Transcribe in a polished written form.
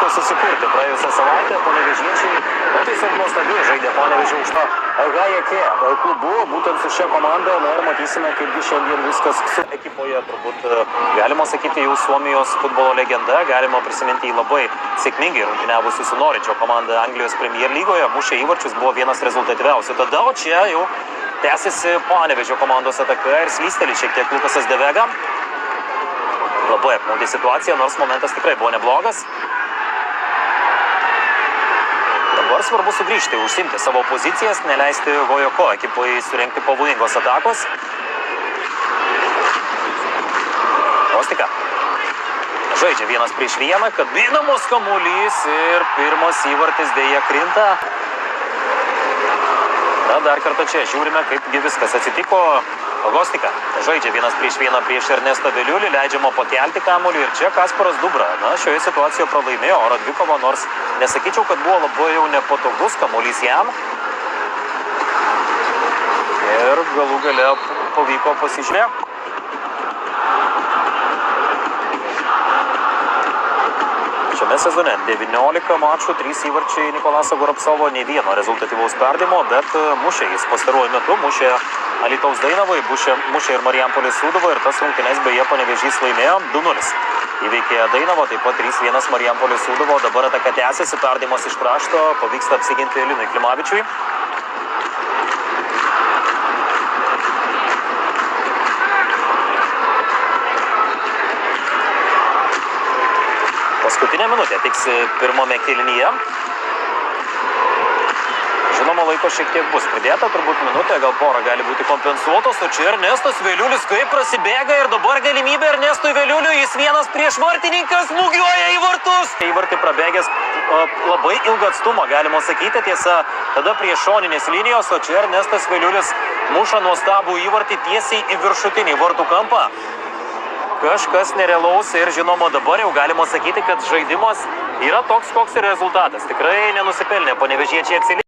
pavyko susikurti praėjusią savaitę. Panevėžiečiai tiesiog nuostabiai žaidė Panevėžio už tą HJK klubu. Būtent su šia komanda, ir matysime, kaipgi šiandien viskas su ekipoje. Turbūt galima sakyti jau Suomijos futbolo legenda. Galima prisiminti į labai sėkmingai rungtyniavusi su Norwicho komanda Anglijos Premier lygoje. Mušė įvarčius, buvo vienas rezultatyviausių. Tada, o čia jau tęsiasi Panevėžio komandos ataka ir slysteli šiek tiek Lukasas De Vega. Labai apmaudi situacija, nors momentas tikrai buvo neblogas. Dabar svarbu sugrįžti, užsimti savo pozicijas, neleisti Gojoko ekipai surengti pavojingos atakos. Kostika žaidžia 1-1, kabinamos kamuolys ir pirmas įvartis dėja krinta. Na, dar kartą čia žiūrime, kaipgi viskas atsitiko. Kostika žaidžia 1-1 prieš Ernestą Veliulį, leidžiama pakelti kamuolį ir čia Kasparas Dubra. Na, šioje situacijoje pralaimėjo oro dvikovą, nors nesakyčiau, kad buvo labai jau nepatogus kamuolys jam. Ir galų gale pavyko pasižiūrėti. Šiame sezone 19 mačų, 3 įvarčiai Nikolaso Goropsovo, nei vieno rezultatyvaus perdimo, bet mušė jis pastaruoju metu, mušė Alytaus Dainavai, mušė ir Marijampolės Sūduvą ir tas rungtynes beje Panevėžys laimėjo 2-0. Įveikė Dainavą, taip pat 3-1 Marijampolės Sūduvo, dabar ataka tęsiasi, perdavimas iš krašto, pavyksta apsiginti Linui Klimavičiui. Paskutinė minutė tiks pirmame kėlinyje. Žinoma, laiko šiek tiek bus pridėta, turbūt minutė, gal porą gali būti kompensuotos, o čia Ernestas Veliulis kaip prasibėga ir dabar galimybė Ernestui Veliuliui, jis vienas prieš vartininkas smūgiuoja į vartus. Įvartį prabėgęs labai ilgą atstumą, galima sakyti, tiesa, tada prie šoninės linijos, o čia Ernestas Veliulis muša nuostabų įvartį tiesiai į viršutinį vartų kampą. Kažkas nerealaus ir žinoma dabar jau galima sakyti, kad žaidimas yra toks, koks ir rezultatas. Tikrai nenusipelnė panevėžiečiai atsilikti.